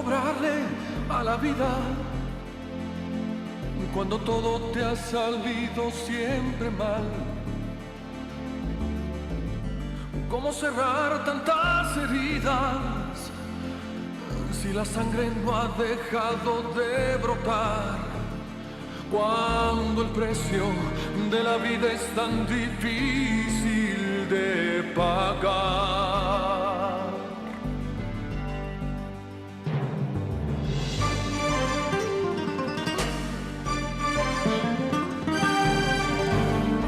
rogarle a la vida cuando todo te ha salido siempre mal? ¿Cómo cerrar tantas heridas si la sangre no ha dejado de brotar? Cuando el precio de la vida es tan difícil de pagar.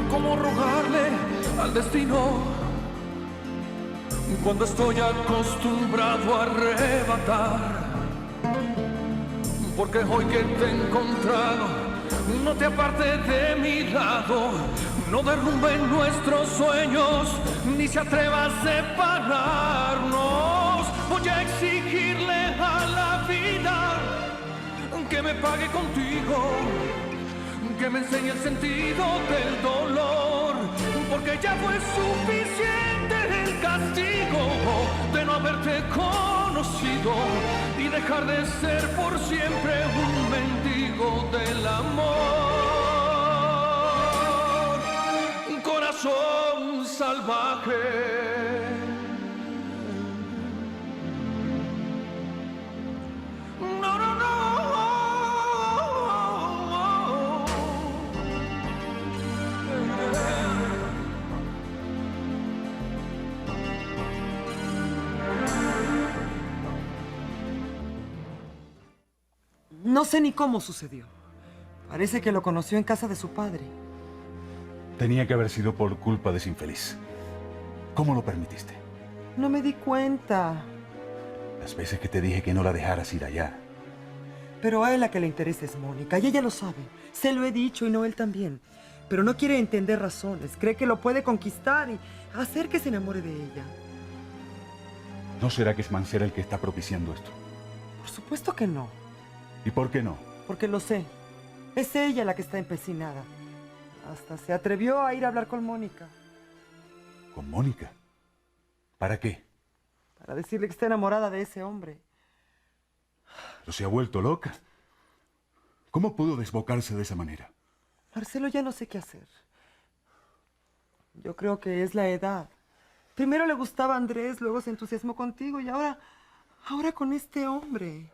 ¿Cómo rogarle al destino cuando estoy acostumbrado a arrebatar? Porque hoy que te he encontrado, no te apartes de mi lado, no derrumben nuestros sueños, ni se atreva a separarnos. Voy a exigirle a la vida que me pague contigo, que me enseñe el sentido del dolor, porque ya fue suficiente el castigo de no haberte conocido y dejar de ser por siempre un mendigo del amor. Un corazón salvaje. No, no, no. No sé ni cómo sucedió. Parece que lo conoció en casa de su padre. Tenía que haber sido por culpa de ese infeliz. ¿Cómo lo permitiste? No me di cuenta. Las veces que te dije que no la dejaras ir allá. Pero a él la que le interesa es Mónica, y ella lo sabe. Se lo he dicho y no él también. Pero no quiere entender razones. Cree que lo puede conquistar y hacer que se enamore de ella. ¿No será que es Mancera el que está propiciando esto? Por supuesto que no. ¿Y por qué no? Porque lo sé. Es ella la que está empecinada. Hasta se atrevió a ir a hablar con Mónica. ¿Con Mónica? ¿Para qué? Para decirle que está enamorada de ese hombre. ¿No se ha vuelto loca? ¿Cómo pudo desbocarse de esa manera? Marcelo, ya no sé qué hacer. Yo creo que es la edad. Primero le gustaba Andrés, luego se entusiasmó contigo y ahora con este hombre.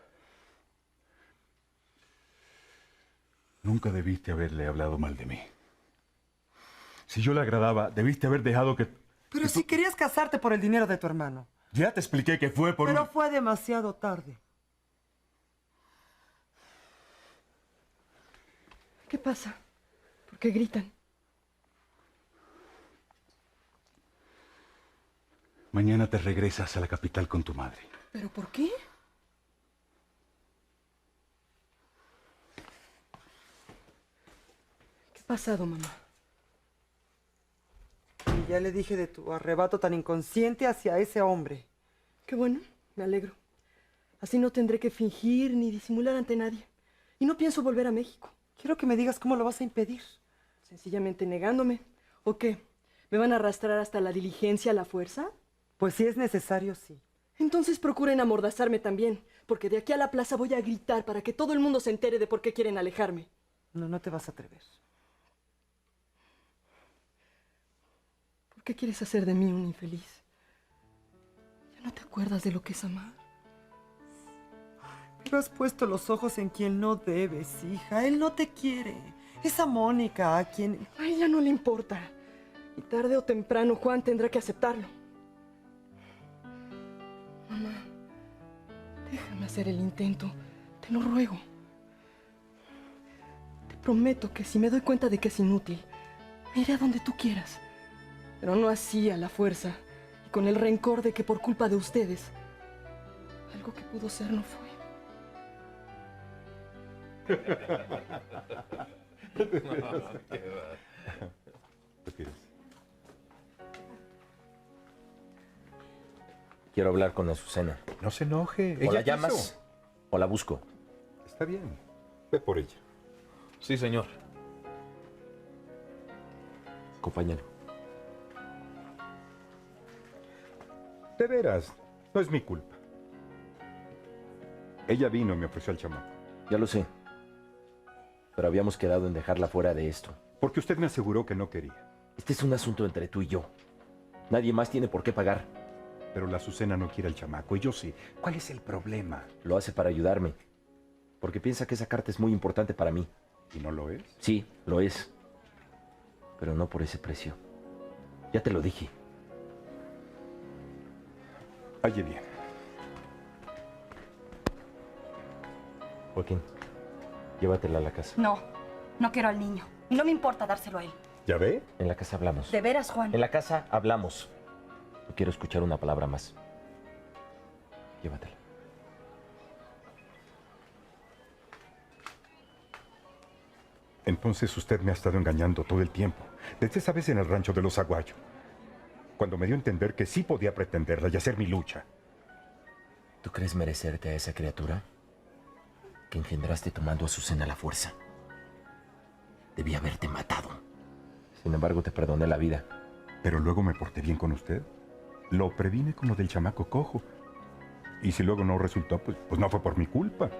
Nunca debiste haberle hablado mal de mí. Si yo le agradaba, debiste haber dejado que... Pero si querías casarte por el dinero de tu hermano. Ya te expliqué que fue por... Pero fue demasiado tarde. ¿Qué pasa? ¿Por qué gritan? Mañana te regresas a la capital con tu madre. ¿Pero por qué? ¿Qué ha pasado, mamá? Y ya le dije de tu arrebato tan inconsciente hacia ese hombre. Qué bueno, me alegro. Así no tendré que fingir ni disimular ante nadie. Y no pienso volver a México. Quiero que me digas cómo lo vas a impedir. ¿Sencillamente negándome? ¿O qué? ¿Me van a arrastrar hasta la diligencia a la fuerza? Pues si es necesario, sí. Entonces procuren amordazarme también, porque de aquí a la plaza voy a gritar para que todo el mundo se entere de por qué quieren alejarme. No, no te vas a atrever. ¿Por qué quieres hacer de mí un infeliz? ¿Ya no te acuerdas de lo que es amar? Pero has puesto los ojos en quien no debes, hija. Él no te quiere. Esa Mónica a quien... A ella no le importa. Y tarde o temprano Juan tendrá que aceptarlo. Mamá, déjame hacer el intento. Te lo ruego. Te prometo que si me doy cuenta de que es inútil, me iré a donde tú quieras. Pero no así a la fuerza y con el rencor de que por culpa de ustedes, algo que pudo ser no fue. Quiero hablar con Azucena. No se enoje. O la Ella llamas quiso. o la busco. Está bien. Ve por ella. Sí, señor. Compañero. De veras, no es mi culpa. Ella vino y me ofreció al chamaco. Ya lo sé. Pero habíamos quedado en dejarla fuera de esto. Porque usted me aseguró que no quería. Este es un asunto entre tú y yo. Nadie más tiene por qué pagar. Pero la Azucena no quiere al chamaco y yo sí. ¿Cuál es el problema? Lo hace para ayudarme. Porque piensa que esa carta es muy importante para mí. ¿Y no lo es? Sí, lo es. Pero no por ese precio. Ya te lo dije. Oye bien. Joaquín, llévatela a la casa. No, no quiero al niño. Y no me importa dárselo a él. ¿Ya ve? En la casa hablamos. ¿De veras, Juan? En la casa hablamos. No quiero escuchar una palabra más. Llévatela. Entonces usted me ha estado engañando todo el tiempo. Desde esa vez en el rancho de los Aguayo. Cuando me dio a entender que sí podía pretenderla y hacer mi lucha. ¿Tú crees merecerte a esa criatura? Que engendraste tomando a Azucena a la fuerza. Debí haberte matado. Sin embargo, te perdoné la vida. Pero luego me porté bien con usted. Lo previne con lo del chamaco cojo. Y si luego no resultó, pues no fue por mi culpa.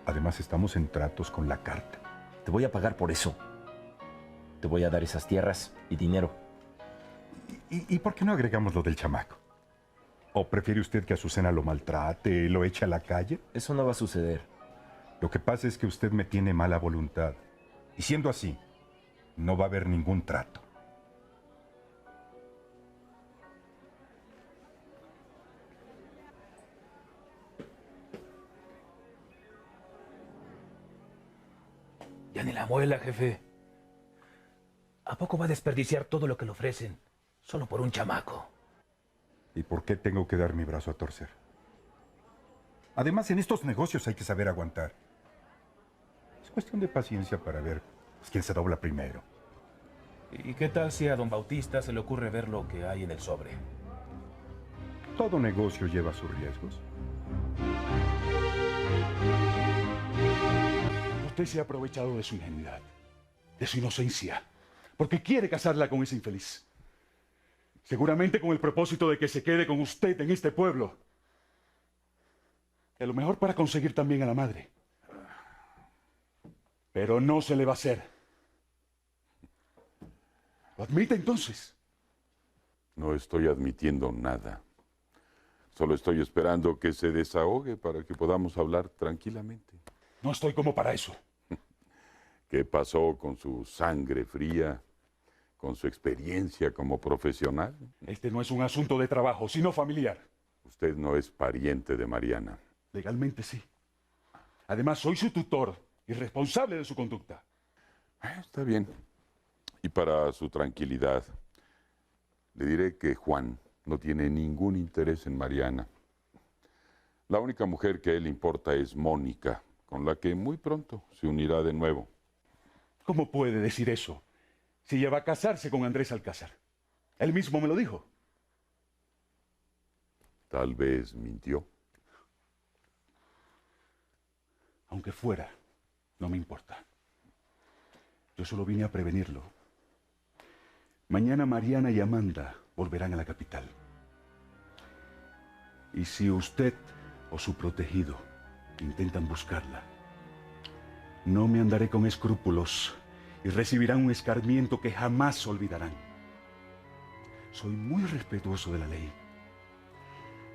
Además, estamos en tratos con la carta. Te voy a pagar por eso. Te voy a dar esas tierras y dinero. ¿Y por qué no agregamos lo del chamaco? ¿O prefiere usted que Azucena lo maltrate, lo eche a la calle? Eso no va a suceder. Lo que pasa es que usted me tiene mala voluntad. Y siendo así, no va a haber ningún trato. Ya ni la muela, jefe. ¿A poco va a desperdiciar todo lo que le ofrecen solo por un chamaco? ¿Y por qué tengo que dar mi brazo a torcer? Además, en estos negocios hay que saber aguantar. Es cuestión de paciencia para ver quién se dobla primero. ¿Y qué tal si a don Bautista se le ocurre ver lo que hay en el sobre? Todo negocio lleva sus riesgos. Usted se ha aprovechado de su ingenuidad, de su inocencia, porque quiere casarla con ese infeliz. Seguramente con el propósito de que se quede con usted en este pueblo. Y a lo mejor para conseguir también a la madre. Pero no se le va a hacer. ¿Lo admite entonces? No estoy admitiendo nada. Solo estoy esperando que se desahogue para que podamos hablar tranquilamente. No estoy como para eso. ¿Qué pasó con su sangre fría, con su experiencia como profesional? Este no es un asunto de trabajo, sino familiar. Usted no es pariente de Mariana. Legalmente sí. Además, soy su tutor y responsable de su conducta. Está bien. Y para su tranquilidad, le diré que Juan no tiene ningún interés en Mariana. La única mujer que a él importa es Mónica, con la que muy pronto se unirá de nuevo. ¿Cómo puede decir eso si ella va a casarse con Andrés Alcázar? Él mismo me lo dijo. Tal vez mintió. Aunque fuera, no me importa. Yo solo vine a prevenirlo. Mañana Mariana y Amanda volverán a la capital. Y si usted o su protegido intentan buscarla, no me andaré con escrúpulos y recibirán un escarmiento que jamás olvidarán. Soy muy respetuoso de la ley,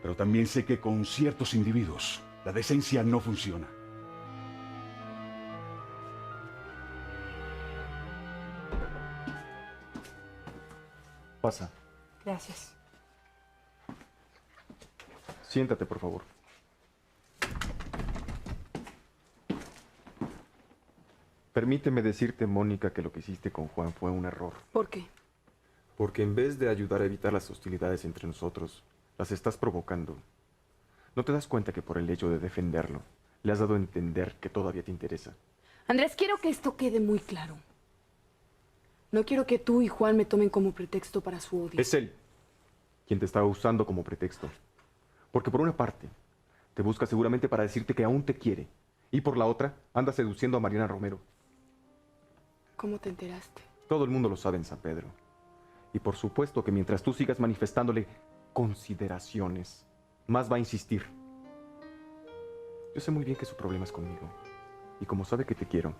pero también sé que con ciertos individuos la decencia no funciona. Pasa. Gracias. Siéntate, por favor. Permíteme decirte, Mónica, que lo que hiciste con Juan fue un error. ¿Por qué? Porque en vez de ayudar a evitar las hostilidades entre nosotros, las estás provocando. ¿No te das cuenta que por el hecho de defenderlo, le has dado a entender que todavía te interesa? Andrés, quiero que esto quede muy claro. No quiero que tú y Juan me tomen como pretexto para su odio. Es él quien te está usando como pretexto. Porque por una parte, te busca seguramente para decirte que aún te quiere. Y por la otra, anda seduciendo a Mariana Romero. ¿Cómo te enteraste? Todo el mundo lo sabe en San Pedro. Y por supuesto que mientras tú sigas manifestándole consideraciones, más va a insistir. Yo sé muy bien que su problema es conmigo. Y como sabe que te quiero,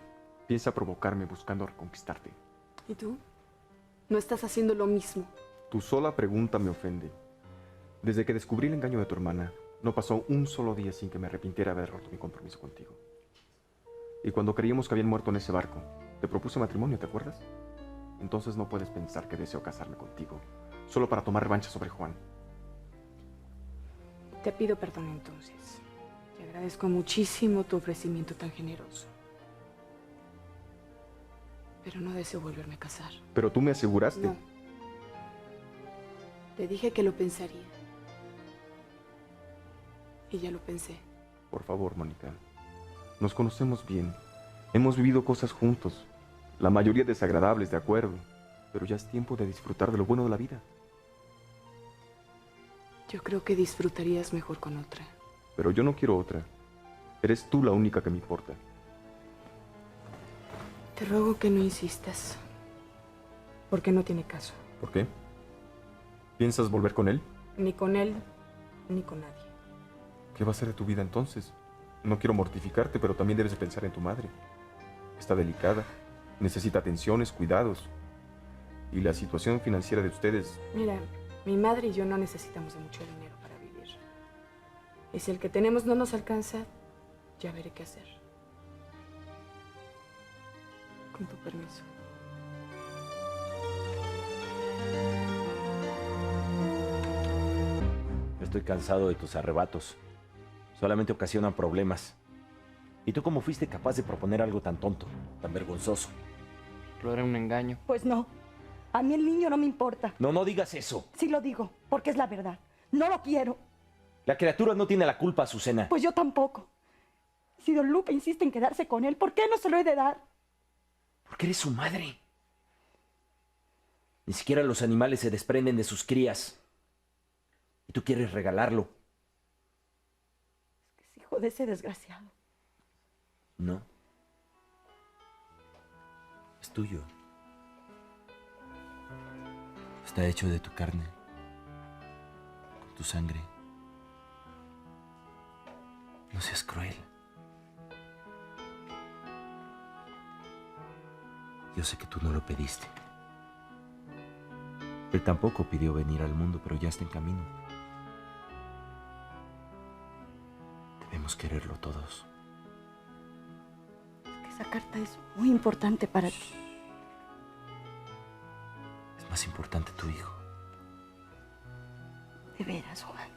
piensa provocarme buscando reconquistarte. ¿Y tú? ¿No estás haciendo lo mismo? Tu sola pregunta me ofende. Desde que descubrí el engaño de tu hermana, no pasó un solo día sin que me arrepintiera de haber roto mi compromiso contigo. Y cuando creíamos que habían muerto en ese barco, te propuse matrimonio, ¿te acuerdas? Entonces no puedes pensar que deseo casarme contigo, solo para tomar revancha sobre Juan. Te pido perdón entonces. Te agradezco muchísimo tu ofrecimiento tan generoso. Pero no deseo volverme a casar. Pero tú me aseguraste. No. Te dije que lo pensaría. Y ya lo pensé. Por favor, Mónica. Nos conocemos bien. Hemos vivido cosas juntos. La mayoría desagradables, de acuerdo. Pero ya es tiempo de disfrutar de lo bueno de la vida. Yo creo que disfrutarías mejor con otra. Pero yo no quiero otra. Eres tú la única que me importa. Te ruego que no insistas. Porque no tiene caso. ¿Por qué? ¿Piensas volver con él? Ni con él, ni con nadie. ¿Qué va a ser de tu vida entonces? No quiero mortificarte, pero también debes de pensar en tu madre. Está delicada, necesita atenciones, cuidados. Y la situación financiera de ustedes... Mira, mi madre y yo no necesitamos de mucho dinero para vivir. Y si el que tenemos no nos alcanza, ya veré qué hacer. Con tu permiso. Estoy cansado de tus arrebatos. Solamente ocasionan problemas. ¿Y tú cómo fuiste capaz de proponer algo tan tonto, tan vergonzoso? Pero era un engaño. Pues no. A mí el niño no me importa. No, no digas eso. Sí lo digo, porque es la verdad. No lo quiero. La criatura no tiene la culpa, Azucena. Pues yo tampoco. Si don Lupe insiste en quedarse con él, ¿por qué no se lo he de dar? Porque eres su madre. Ni siquiera los animales se desprenden de sus crías. Y tú quieres regalarlo. Es hijo de ese desgraciado. No. Es tuyo. Está hecho de tu carne, con tu sangre. No seas cruel. Yo sé que tú no lo pediste. Él tampoco pidió venir al mundo, pero ya está en camino. Debemos quererlo todos. Es que esa carta es muy importante para ti. Es más importante tu hijo. De veras, Juan.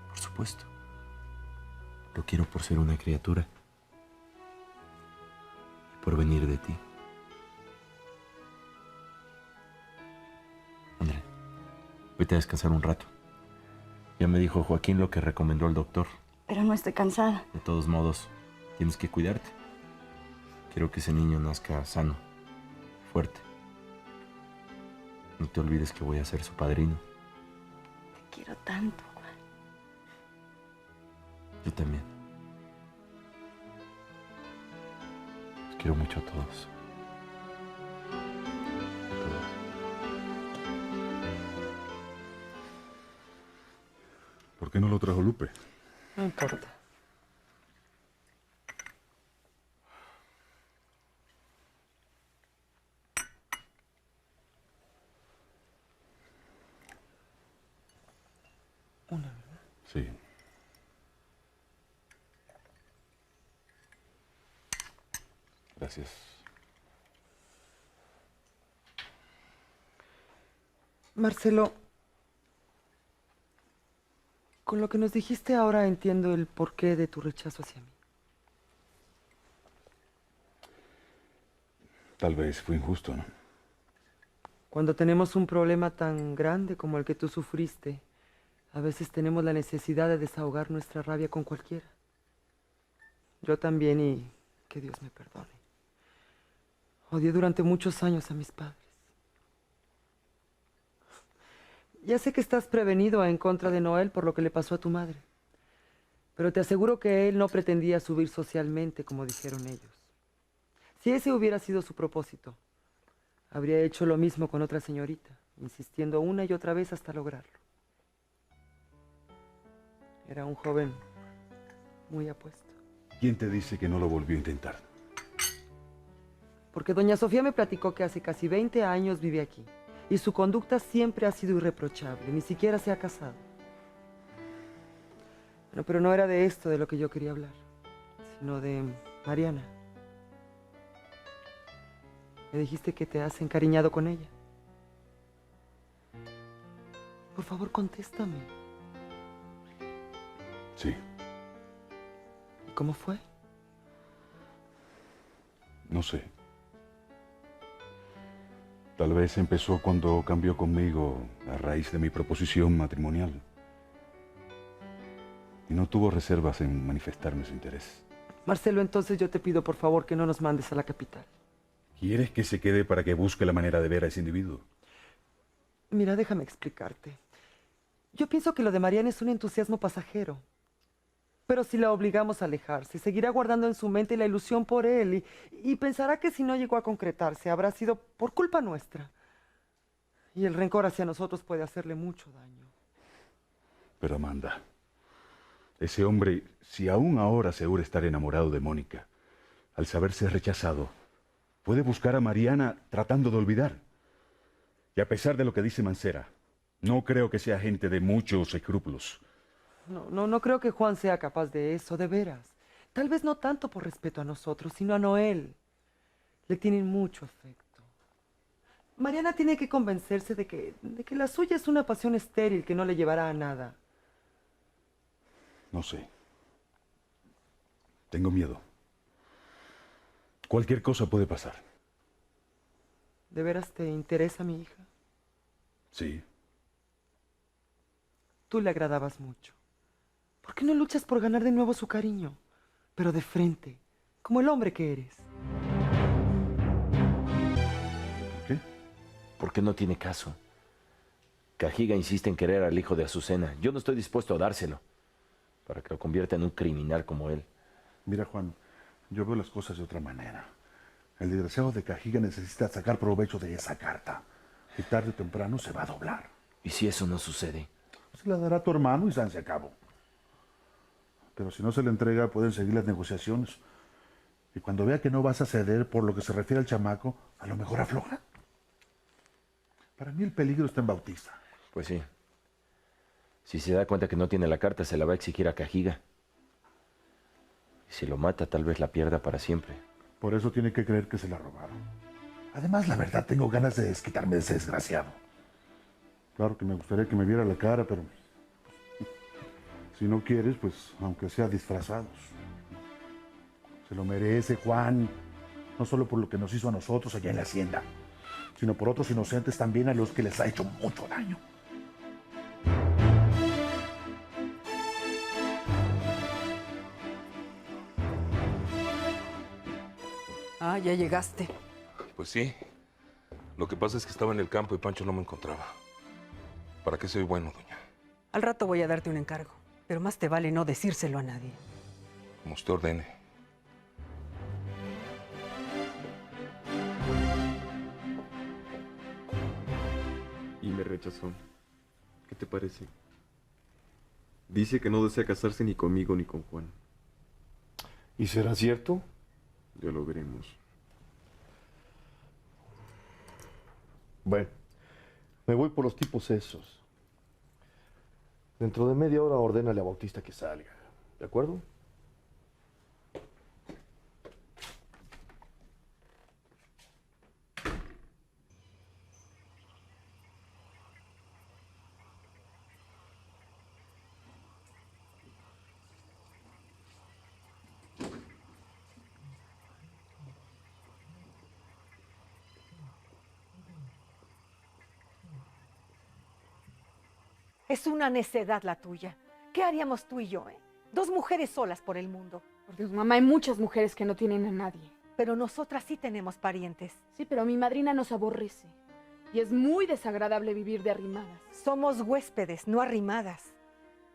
Por supuesto. Lo quiero por ser una criatura. Y por venir de ti. André, vete a descansar un rato. Ya me dijo Joaquín lo que recomendó el doctor. Pero no estoy cansada. De todos modos, tienes que cuidarte. Quiero que ese niño nazca sano, fuerte. No te olvides que voy a ser su padrino. Te quiero tanto, Juan. Yo también. Los quiero mucho a todos. A todos. ¿Por qué no lo trajo Lupe? No importa. Una, ¿verdad? Sí. Gracias. Marcelo, con lo que nos dijiste ahora entiendo el porqué de tu rechazo hacia mí. Tal vez fue injusto, ¿no? Cuando tenemos un problema tan grande como el que tú sufriste, a veces tenemos la necesidad de desahogar nuestra rabia con cualquiera. Yo también, y que Dios me perdone. Odié durante muchos años a mis padres. Ya sé que estás prevenido en contra de Noel por lo que le pasó a tu madre, pero te aseguro que él no pretendía subir socialmente, como dijeron ellos. Si ese hubiera sido su propósito, habría hecho lo mismo con otra señorita, insistiendo una y otra vez hasta lograrlo. Era un joven muy apuesto. ¿Quién te dice que no lo volvió a intentar? Porque doña Sofía me platicó que hace casi 20 años vive aquí. Y su conducta siempre ha sido irreprochable, ni siquiera se ha casado. Bueno, pero no era de esto de lo que yo quería hablar, sino de Mariana. Me dijiste que te has encariñado con ella. Por favor, contéstame. Sí. ¿Y cómo fue? No sé. Tal vez empezó cuando cambió conmigo a raíz de mi proposición matrimonial. Y no tuvo reservas en manifestarme su interés. Marcelo, entonces yo te pido por favor que no nos mandes a la capital. ¿Quieres que se quede para que busque la manera de ver a ese individuo? Mira, déjame explicarte. Yo pienso que lo de Mariana es un entusiasmo pasajero. Pero si la obligamos a alejarse, seguirá guardando en su mente la ilusión por él y pensará que si no llegó a concretarse, habrá sido por culpa nuestra. Y el rencor hacia nosotros puede hacerle mucho daño. Pero Amanda, ese hombre, si aún ahora asegura estar enamorado de Mónica, al saberse rechazado, puede buscar a Mariana tratando de olvidar. Y a pesar de lo que dice Mancera, no creo que sea gente de muchos escrúpulos. No creo que Juan sea capaz de eso, de veras. Tal vez no tanto por respeto a nosotros, sino a Noel. Le tienen mucho afecto. Mariana tiene que convencerse de que la suya es una pasión estéril que no le llevará a nada. No sé. Tengo miedo. Cualquier cosa puede pasar. ¿De veras te interesa mi hija? Sí. Tú le agradabas mucho. ¿Por qué no luchas por ganar de nuevo su cariño? Pero de frente, como el hombre que eres. ¿Por qué? Porque no tiene caso. Cajiga insiste en querer al hijo de Azucena. Yo no estoy dispuesto a dárselo para que lo convierta en un criminal como él. Mira, Juan, yo veo las cosas de otra manera. El desgraciado de Cajiga necesita sacar provecho de esa carta. Y tarde o temprano se va a doblar. ¿Y si eso no sucede? Se la dará a tu hermano y se acabó. Pero si no se le entrega, pueden seguir las negociaciones. Y cuando vea que no vas a ceder por lo que se refiere al chamaco, a lo mejor afloja. Para mí el peligro está en Bautista. Pues sí. Si se da cuenta que no tiene la carta, se la va a exigir a Cajiga. Y si lo mata, tal vez la pierda para siempre. Por eso tiene que creer que se la robaron. Además, la verdad, tengo ganas de desquitarme de ese desgraciado. Claro que me gustaría que me viera la cara, pero si no quieres, pues aunque sea disfrazados. Se lo merece, Juan. No solo por lo que nos hizo a nosotros allá en la hacienda, sino por otros inocentes también a los que les ha hecho mucho daño. Ah, ya llegaste. Pues sí. Lo que pasa es que estaba en el campo y Pancho no me encontraba. ¿Para qué soy bueno, doña? Al rato voy a darte un encargo, pero más te vale no decírselo a nadie. Como usted ordene. Y me rechazó. ¿Qué te parece? Dice que no desea casarse ni conmigo ni con Juan. ¿Y será cierto? Ya lo veremos. Bueno, me voy por los tipos esos. Dentro de media hora ordénale a Bautista que salga. ¿De acuerdo? Es una necedad la tuya. ¿Qué haríamos tú y yo, Dos mujeres solas por el mundo. Por Dios, mamá, hay muchas mujeres que no tienen a nadie. Pero nosotras sí tenemos parientes. Sí, pero mi madrina nos aborrece. Y es muy desagradable vivir de arrimadas. Somos huéspedes, no arrimadas.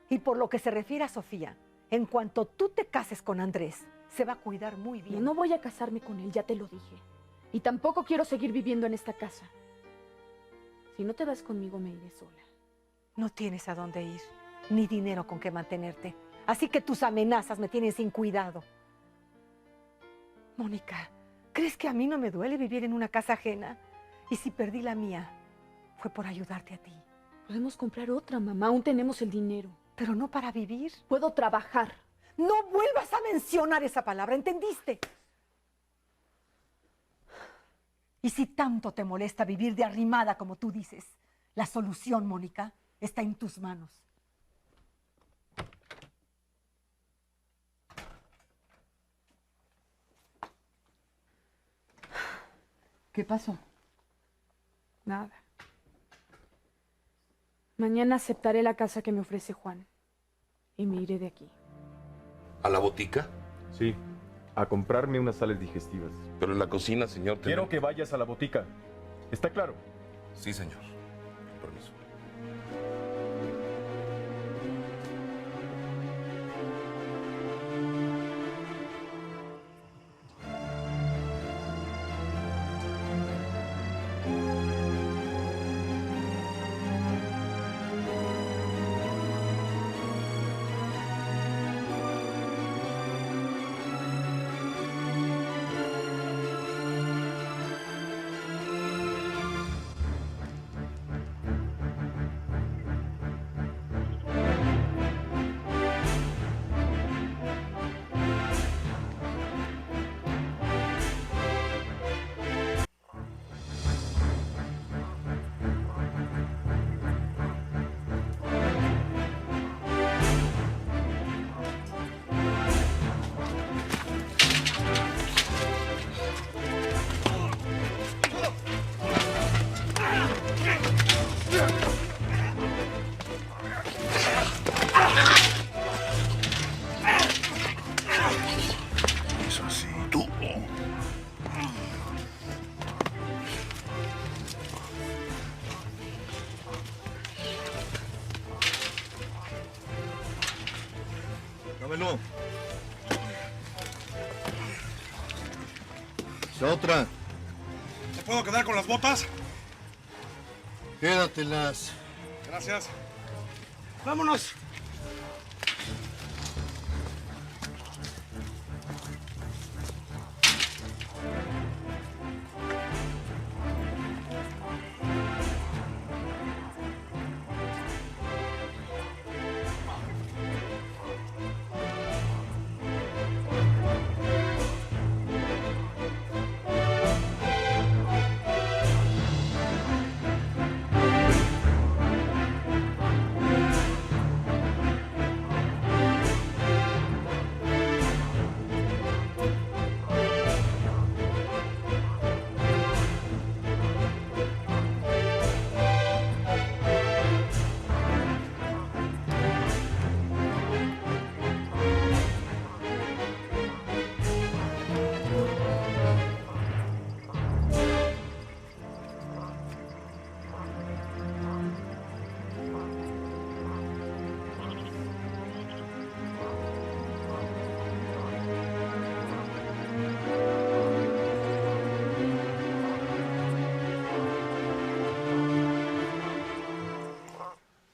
Y por lo que se refiere a Sofía, en cuanto tú te cases con Andrés, se va a cuidar muy bien. No voy a casarme con él, ya te lo dije. Y tampoco quiero seguir viviendo en esta casa. Si no te vas conmigo, me iré sola. No tienes a dónde ir, ni dinero con que mantenerte. Así que tus amenazas me tienen sin cuidado. Mónica, ¿crees que a mí no me duele vivir en una casa ajena? Y si perdí la mía, fue por ayudarte a ti. Podemos comprar otra, mamá. Aún tenemos el dinero. Pero no para vivir. Puedo trabajar. No vuelvas a mencionar esa palabra, ¿entendiste? Y si tanto te molesta vivir de arrimada como tú dices, la solución, Mónica, está en tus manos. ¿Qué pasó? Nada. Mañana aceptaré la casa que me ofrece Juan. Y me iré de aquí. ¿A la botica? Sí, a comprarme unas sales digestivas. Pero en la cocina, señor... Quiero que vayas a la botica. ¿Está claro? Sí, señor. Con permiso. Eso sí, tú. Dámelo. Esa otra. ¿Me puedo quedar con las botas? Quédatelas. Gracias. ¡Vámonos!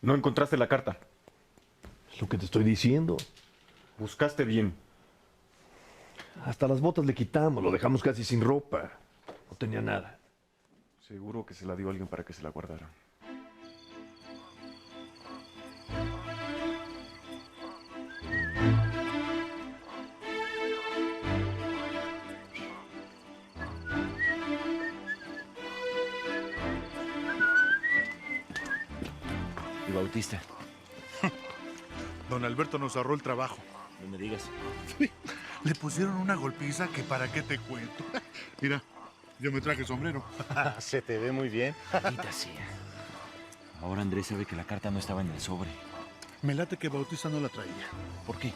¿No encontraste la carta? Es lo que te estoy diciendo. Buscaste bien. Hasta las botas le quitamos, lo dejamos casi sin ropa. No tenía nada. Seguro que se la dio alguien para que se la guardara. ¿Y Bautista? Don Alberto nos ahorró el trabajo. No me digas. Le pusieron una golpiza que para qué te cuento. Mira, yo me traje sombrero. Se te ve muy bien. Maldita sea. Ahora Andrés sabe que la carta no estaba en el sobre. Me late que Bautista no la traía. ¿Por qué?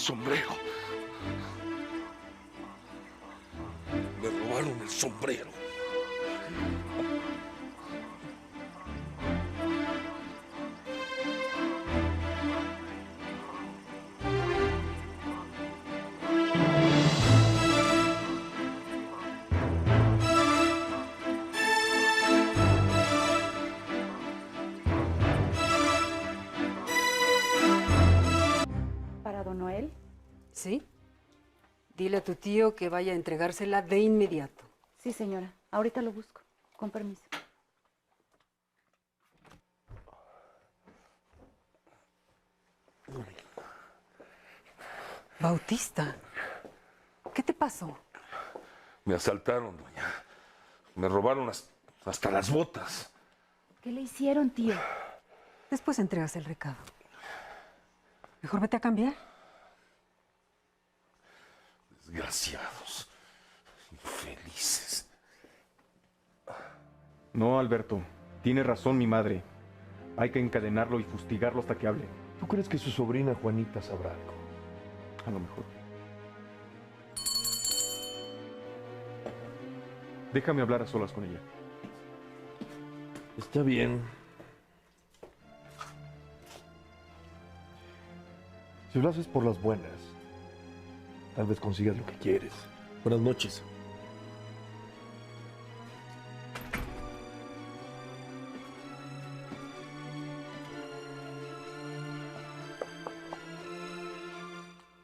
sombrero. Me robaron el sombrero. ¿Para don Noel? ¿Sí? Dile a tu tío que vaya a entregársela de inmediato. Sí, señora. Ahorita lo busco. Con permiso. Bautista, ¿qué te pasó? Me asaltaron, doña. Me robaron hasta las botas. ¿Qué le hicieron, tío? Después entregas el recado. Mejor vete a cambiar. Desgraciados. Infelices. No, Alberto. Tiene razón mi madre. Hay que encadenarlo y fustigarlo hasta que hable. ¿Tú crees que su sobrina Juanita sabrá algo? A lo mejor. Déjame hablar a solas con ella. Está bien. Si lo haces por las buenas, tal vez consigas lo que quieres. Buenas noches.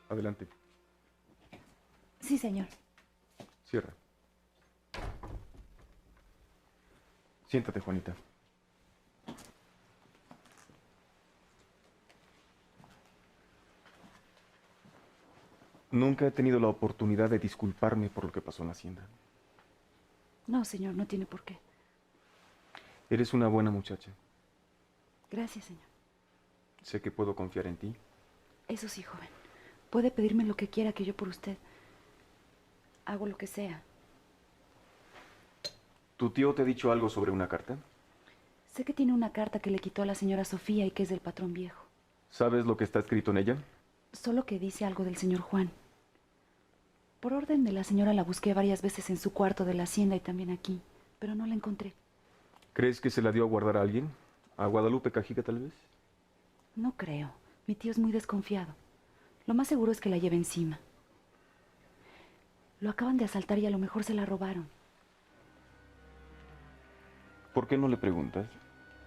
Adelante. Sí, señor. Cierra. Siéntate, Juanita. Nunca he tenido la oportunidad de disculparme por lo que pasó en la hacienda. No, señor, no tiene por qué. Eres una buena muchacha. Gracias, señor. Sé que puedo confiar en ti. Eso sí, joven. Puede pedirme lo que quiera que yo por usted hago lo que sea. ¿Tu tío te ha dicho algo sobre una carta? Sé que tiene una carta que le quitó a la señora Sofía y que es del patrón viejo. ¿Sabes lo que está escrito en ella? Solo que dice algo del señor Juan. Por orden de la señora la busqué varias veces en su cuarto de la hacienda y también aquí, pero no la encontré. ¿Crees que se la dio a guardar a alguien? ¿A Guadalupe Cajiga, tal vez? No creo. Mi tío es muy desconfiado. Lo más seguro es que la lleve encima. Lo acaban de asaltar y a lo mejor se la robaron. ¿Por qué no le preguntas?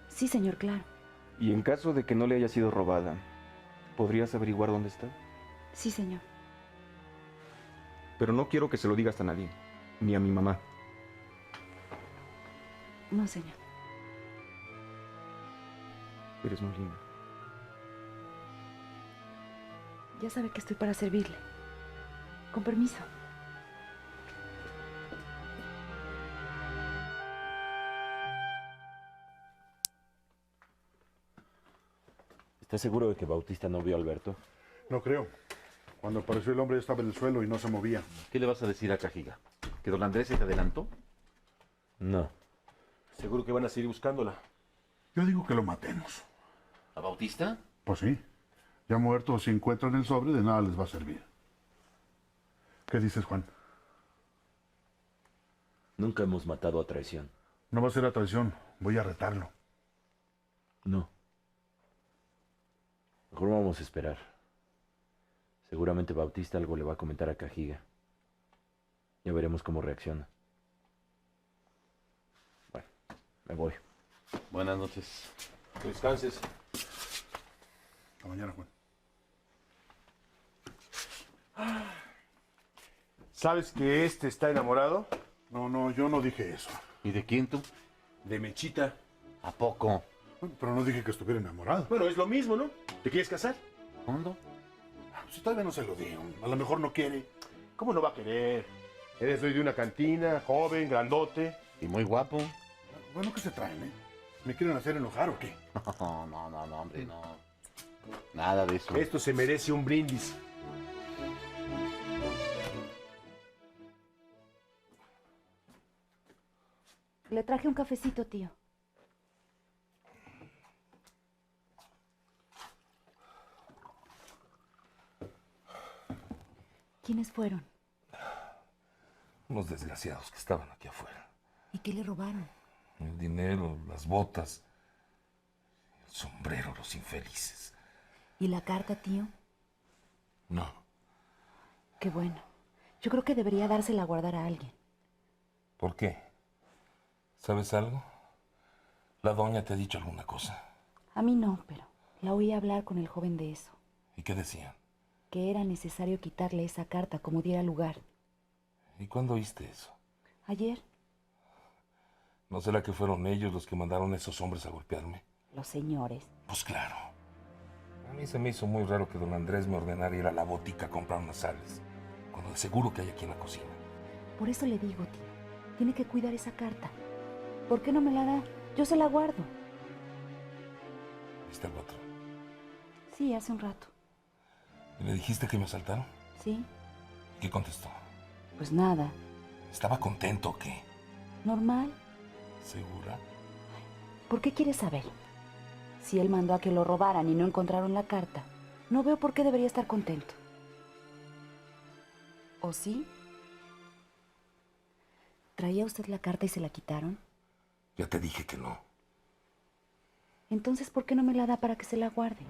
Sí, señor, claro. Y en caso de que no le haya sido robada, ¿podrías averiguar dónde está? Sí, señor. Pero no quiero que se lo digas a nadie, ni a mi mamá. No, señor. Eres muy linda. Ya sabe que estoy para servirle. Con permiso. ¿Estás seguro de que Bautista no vio a Alberto? No creo. Cuando apareció el hombre estaba en el suelo y no se movía. ¿Qué le vas a decir a Cajiga? ¿Que don Andrés se te adelantó? No. ¿Seguro que van a seguir buscándola? Yo digo que lo matemos. ¿A Bautista? Pues sí. Ya muerto, si encuentran el sobre, de nada les va a servir. ¿Qué dices, Juan? Nunca hemos matado a traición. No va a ser a traición. Voy a retarlo. No. Mejor vamos a esperar. Seguramente Bautista algo le va a comentar a Cajiga. Ya veremos cómo reacciona. Bueno, me voy. Buenas noches. Que descanses. Hasta mañana, Juan. ¿Sabes que este está enamorado? No, yo no dije eso. ¿Y de quién tú? De Mechita. ¿A poco? Bueno, pero no dije que estuviera enamorado. Bueno, es lo mismo, ¿no? ¿Te quieres casar? ¿Cuándo? Si todavía no se lo digo. A lo mejor no quiere. ¿Cómo no va a querer? Eres dueño de una cantina, joven, grandote y muy guapo. Bueno, ¿qué se traen, eh? ¿Me quieren hacer enojar o qué? No, hombre, no. Nada de eso. Esto se merece un brindis. Le traje un cafecito, tío. ¿Quiénes fueron? Unos desgraciados que estaban aquí afuera. ¿Y qué le robaron? El dinero, las botas, el sombrero, los infelices. ¿Y la carta, tío? No, Qué bueno. Yo creo que debería dársela a guardar a alguien. ¿por qué? ¿Sabes algo? ¿La doña te ha dicho alguna cosa? A mí no, pero la oí hablar con el joven de eso. ¿Y qué decían? Que era necesario quitarle esa carta como diera lugar. ¿Y cuándo oíste eso? Ayer, ¿No será que fueron ellos los que mandaron a esos hombres a golpearme? los señores. Pues claro. A mí se me hizo muy raro que don Andrés me ordenara ir a la botica a comprar unas sales, cuando de seguro que hay aquí en la cocina. Por eso le digo, tío, tiene que cuidar esa carta. ¿Por qué no me la da? Yo se la guardo. ¿Viste al patrón? Sí, hace un rato. ¿Y le dijiste que me asaltaron? Sí, ¿Y qué contestó? pues nada. ¿Estaba contento o qué? Normal. ¿Segura? ¿Por qué quieres saber? Si él mandó a que lo robaran y no encontraron la carta, no veo por qué debería estar contento. ¿O sí? ¿Traía usted la carta y se la quitaron? Ya te dije que no. Entonces, ¿por qué no me la da para que se la guarde?